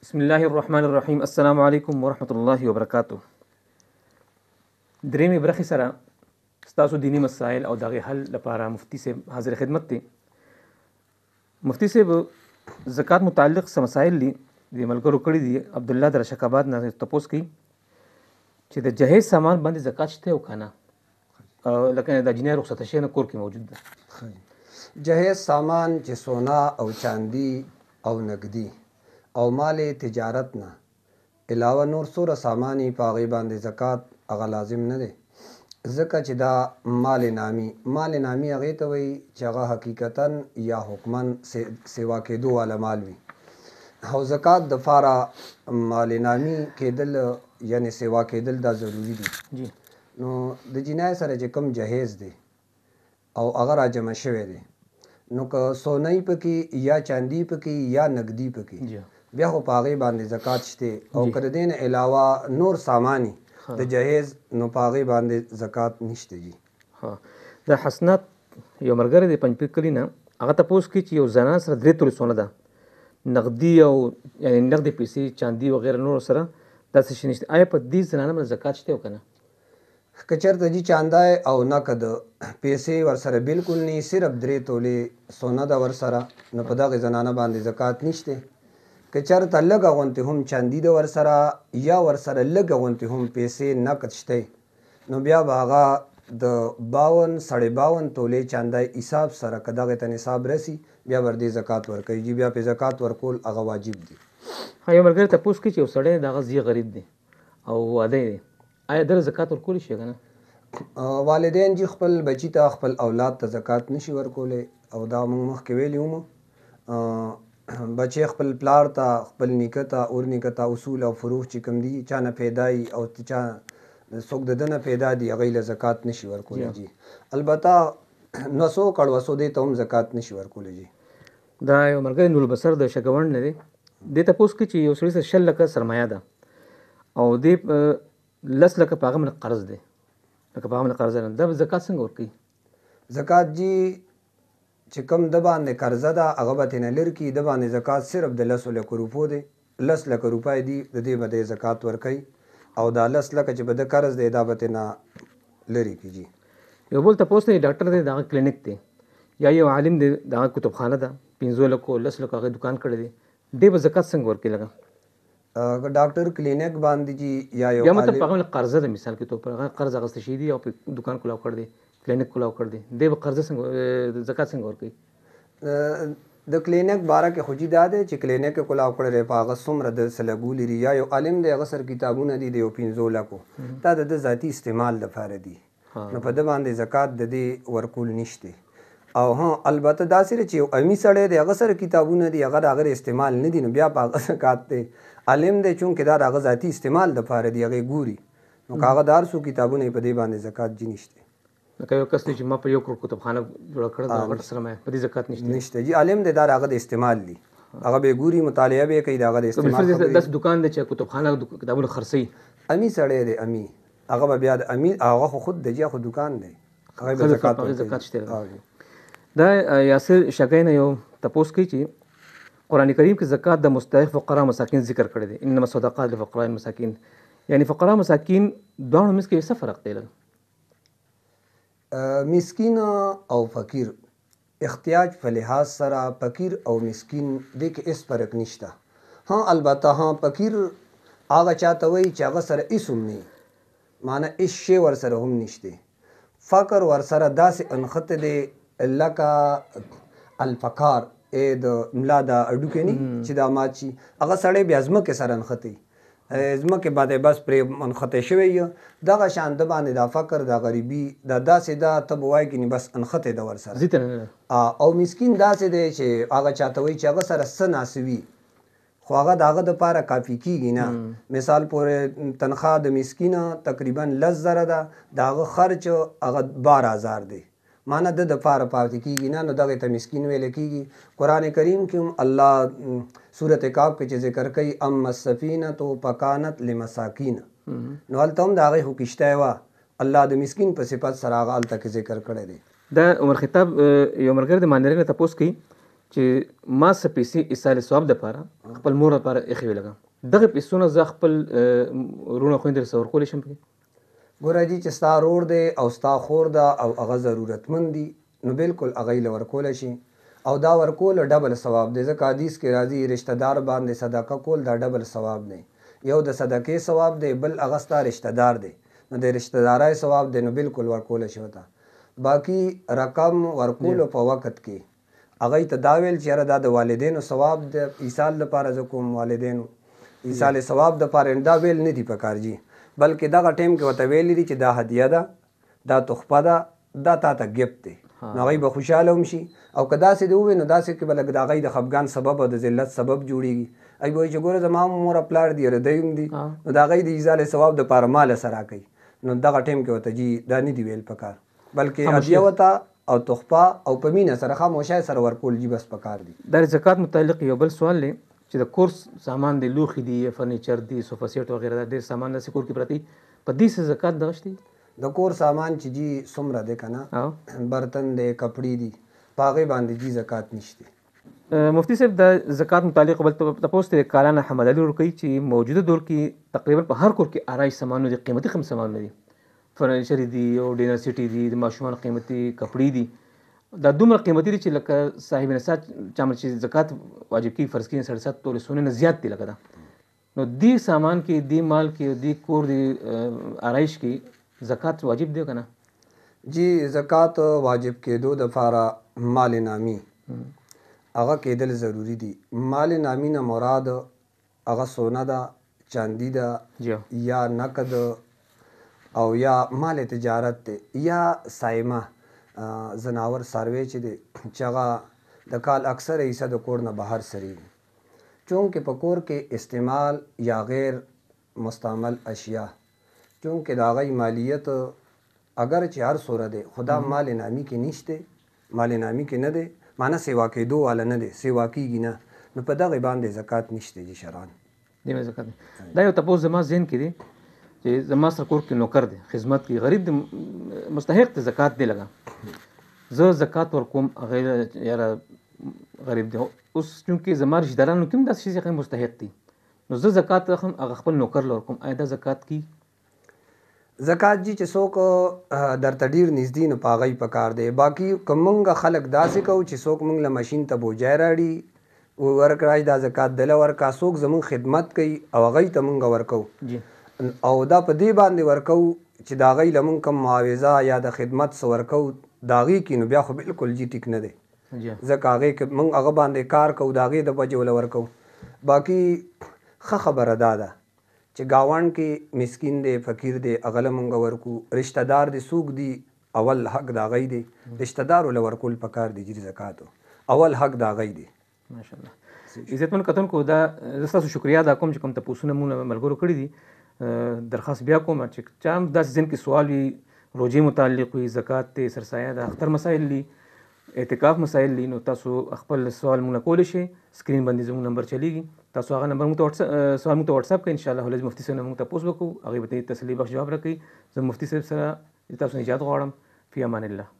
بسم الله الرحمن الرحیم. السلام علیکم ورحمۃ الله وبرکاتہ. درېمې برخې سره ستاسو دینی مسائل او دغه حل لپاره مفتی صاحب حاضر خدمت دی. مفتی صاحب زکات متعلق څه مسائل دي د ملګرو کړي دي. عبد الله در شکاباد نه تپوس کوي چې د جهیز سامان باندې زکات شته او کنه، لکه د جنې رخصت شي نه کور کې موجود ده. جهیز سامان چې سونا او چاندي او نقدي او مال تجارت نه علاوه نور سوره سامانی په هغې باندې زکات هغه لازم نه دی، ځکه چې دا مال نامي هغې ته وایي چې هغه حقیقتا یا حکما سیوا کېدو والا مال وي، او زکات دپاره مال نامي کېدل یعنې سیوا کېدل دا ضروري دي. نو د جنای سره چې کوم جهیز دی او هغه راجمع شوی دی، نو که سونی پکې یا چاندي پکې یا نقدي پکې بیا خو په هغې باندې زکات شته، او که د دې نه علاوه نور ساماني د جهیز نو په هغې باندې زکات نشته. جی د حسنات یو ملګری دی پنجپیر کلي نه، هغه تپوس کوي چې یو زنانه سره 3 تولې سونه ده، نقدي او یعنې نقدې پیسې چاندي وغیره نور سره داسې شي نشته. آیا په دې زنانه باندې زکات شته او که نه؟ که چېرته جي چاندی او نقد پیسې ورسره بالکل نه، صرف 3 تولې سونه ده ورسره، نو په دغې زنانه باندې زکات نشته. که چېرته لږه غوندې هم چاندي ده ورسره یا ورسره لږه غوندې هم پیسې نقد شته، نو بیا به هغه د 52 تولې چاندی حساب سره که دغې ته نصاب رسي بیا به دې زکات ورکوي. جي بیا پې زکات ورکول هغه واجب دي. یو ملګری تپوس کوي چې یو سړی د هغه زوی غریب دی او واده دی، آیا دله زکات ورکولی شي که نه؟ والدین جي خپل بچي ته خپل اولاد ته زکات نشي ورکولی، او دا موږ مخکې ویلي ومو. بچی خپل پلار ته خپل نیکه ته اور نیکه ته اصول او فروغ چې کوم دي چا نه پیدا وي او چا څوک د ده نه پیدا دي هغوی له زکات نشي ورکولی. جي البته نسو کړوسو دې ته هم زکات نشي ورکولی. جي دا یو ملګری نورالبصر د شګوڼ نه دی، دې تپوس کوي چې یو سړي سره 100 لکه سرمایه ده او دې 10 لکه په هغه باندې قرض دی، لکه په هغه باندې قرض ده، دا زکات څنګه ورکوي؟ زکات جي چې کوم د باندې قرضه ده هغه به ترېنه لرې کړي، د باندې زکات صرف د 10 لکو روپو دی، 10 لکه روپۍ دي، د دې به د زکات ورکوي، او دا 10 لکه چې به د قرض دی دا به ترېنه لرې کړي. جي یو بل تپوس دی، ډاکټر دی، دغه کلینیک دی یا یو عالم دی، دغه کتابخانه ده، 15 لکو 10 لکو هغه دکان کړی دی، دې به زکات څنګه ورکوي؟ لکه که ډاکټر کلینیک باندې جي یا یا مطلب په هغه قرضه ده، مثال کې تو پر هغه قرض اخیستی شوی دی او په دکان کلاو کړی دی، کلینیک کلاو کړی دی، دې به قرضه څنګه زکات څنګه ورکوي؟ د کلینیک باره کې خو جي دا دی چې کلینیک یې کلاو کړی دی، په هغه څومره د سلګو لري، یا یو عالم دی هغه سره کتابونه دي د یو 15 لکو، دا د ده ذاتي استعمال لپاره دي، نو په ده باندې زکات د دې ورکول نشته. او البته داسې چې یو امي سړی دی هغه سره کتابونه دي هغه د هغه استعمال نه دي، نو بیا په هغه زکات دی. عالم دی چونکې دا د هغه ذاتي استعمال لپاره دي، هغې ګوري، نو که هغه دار سو کتابونه یې په دې باندې زکات جي نشته. لکه یو کس دی چې ما په 1 کروڑ کتابخانه جوړه کړې ده، غټه سرمایه، په دې زکات نشته. جي عالم دی دا د هغه د استعمال دي، هغه به یې ګوري، مطالعه به یې کوي، د هغه د استعمال خبرې. داسې دکان دی چې کتابخانه کتابونه خرڅوي، امي سړی دی، امي هغه به بیا د امي هغه خو خود دی جي خو دکان دی، هغه به زکات ورکوي. دا یاسر شګی نه یو تپوس کوي چې قرآن کریم کې زکات د مستحق فقرا مساکین ذکر کړی دی، انما الصدقات للفقراء المساکین، یعنی فقرا مساکین دواړو منځ کې څه فرق دی؟ مسکین او فقیر احتیاج په لحاظ سره فقیر او مسکین دې کې هېڅ فرق نشته. البته فقیر هغه چاته وایي چې هغه سره هېڅ هم نه، معنی هېڅ شی ورسره هم نشته. فقر ورسره داسې انخته دی لکه الفقار د ملا دا اډوکې نه چې دا مات شي، هغه سړی بیا ځمکې سره انختی، ځمکې باندې بس پرې منختی شوی یو، دغه شان د باندې دا فقر دا غریبي دا داسې ده، ته به وایي کنې بس انختی ده ورسره. او مسکین داسې دی چې هغه چاته وایي چې هغه سره څه ناسه وي خو هغه د هغه دپاره کافي کېږي نه. مثال پورې تنخواه د مسکین تقریبا 10,000 ده، د هغه خرچ هغه 12,000 دی، معنی د دپاره پاتې کېږي نه، نو دغې ته مسکین ویلی کېږي. قرآن کریم کې هم الله صورت کاف کې چې ذکر کوي اما السفینة فکانت لمساکین، نو هلته هم د هغې خو کشتی وه، الله د مسکین په صفت سره هغه هلته کې ذکر کړی دی. دا عمر خطاب یو ملګری د ماندرۍ نه تپوس کوي چې ما څه پیسې ایصال ثواب دپاره خپل مور لپاره ایښې وې لګم دغه پیسونه زه خپل وروڼه خویندو سره ورکولی شم پکې ګوره جي چې ستا رور دی او ستا خور ده او هغه ضرورتمند دي نو بالکل هغوی له ورکولی شي او دا ورکول ډبل ثواب دی ځکه حدیث کې راځي رشته دار باندې صدقه کول دا ډبل ثواب دی یو د صدقې ثواب دی بل هغه ستا رشته دار دی نو د رشته دارۍ ثواب دی نو بالکل ورکولی شي ورته باقي رقم ورکولو په وخت کې هغوی ته دا ویل چې یاره دا د والدینو ثواب د ایصال لپاره زه کوم والدینو ایصال ثواب دپاره دا ویل نه دي پکار جي بلکې دغه ټیم کې ورته ویلی دي چې دا هدیه ده دا تحفه ده دا تا ته ګفت دی نو هغوی به خوشحاله هم شي او که داسې دې ووایي نو داسې کې به لږ د هغوی د خفګان سبب او د ذلت سبب جوړېږي هغوی به وایي چې ګوره زما مور پلار دي یاره دی هم دي نو د هغوی د ایصال ثواب دپاره ما له سره کوي نو دغه ټیم کې ورته جي دا نه دي ویل پکار بلکې هدیه ورته او تحفه او په مینه سره خاموشۍ سره ورکول جي بس پکار دي دا زکات متعلق یو بل سوال دی چې د کورس سامان دی لوښي دي فرنیچر دي صوفا سیټ وغیره دا ډېر سامان داسې کور کې پراته دي په دې څه زکات دغه شته دي د کور سامان چې جي څومره دی که نه برتن دی کپړې دي په هغې باندې جي زکات نشته مفتی صاحب د زکات متعلق بل تپوس ته کالانا حمد علي ورکوي چې موجوده دور کې تقریبا په هر کور کې آرایش سامانونه دي قیمتي قیمتي سامانونه دي فرنیچر دي او ډینر سیټي دي د ماشومانو قیمتي کپړې دي دا دومره قیمتي دي چې لکه صاحب نصاب چا چې زکات واجب کی فرض کړي 7.5 تولې سونه نه زیات دي لکه دا نو دې سامان کې دې مال کې دې کور دې آرایش کې زکات واجب دی که نه جی زکات واجب کېدو دپاره مال نامی هغه کېدل ضروری دي مال نامی نه مراد هغه سونه ده چاندي ده یا نقد او یا مال تجارت دی یا سایمه زناور څاروی چې دی چې هغه د کال اکثره حصه د کور نه بهر سریږي چونکې په کور کې استعمال یا غیر مستعمل اشیا چونکې د هغوی مالیت اگر چې هر څوره دی خو دا مال نامی کې نشته مال نامی کې نه دی معنی سیوا کېدو والا نه دی سیوا کېږي نه نو په دغې باندې زکات نشته جي شرعن دې زکات دا یو تپوس زما ذهن کې دی چې زما سره کور کې نوکر دی خدمت کې غریب دی مستحق دی زکات دی لګا زه زکات ورکوم هغه یاره غریب دی اوس چونکې زما رشته دارانو کې هم داسې شي چې مستحق دي نو زه زکات اخلم هغه خپل نوکر له ورکوم آیا دا زکات کی زکات جي چې څوک درته ډېر نږدې نو په هغوی پکار دی باقي که موږ خلک داسې کوو چې څوک موږ له مشین ته بوجای راړي ورکړای دا زکات دله ورکا څوک زموږ خدمت کوي او هغوی ته موږ ورکو او دا په دې باندې ورکو چې د هغوی له موږ کوم معاوضه یا د خدمت څه ورکو د هغې کې نو بیا خو بالکل جي ټیک نه دی ځکه هغې کې موږ هغه باندې کار کوو د هغې د وجې وله ورکو باقي ښه خبره دا ده چې ګاونډ کې مسکین دی فقیر دی هغه له موږ ورکو رشته دار دی څوک دي اول حق د هغوی دی رشته دارو له ورکول پکار دی جي زکاتو اول حق د هغوی دی ماشاءالله عزتمن کتونکو دا زه ستاسو شکریا ادا کوم چې کوم تپوسونه مونږ ملګرو کړي دي درخواست بیا کوم چې چا هم داسې ذهن کې سوال وي روجې متعلق وي زکات دی سرسایه د اختر مسایل دي اعتکاف مسایل دي نو تاسو خپل سوال مونږ کولی شئ سکرین باندې زموږ نمبر چلیږي تاسو هغه نمبر موږ ته سوال موږ ته واتساپ کړئ انشاءالله ولې مفتي صاحب نه موږ تپوس وکړو هغې به تاسو تسلي بخش جواب راکوي زه مفتي صاحب سره تاسو نه اجازه غواړم فی امان الله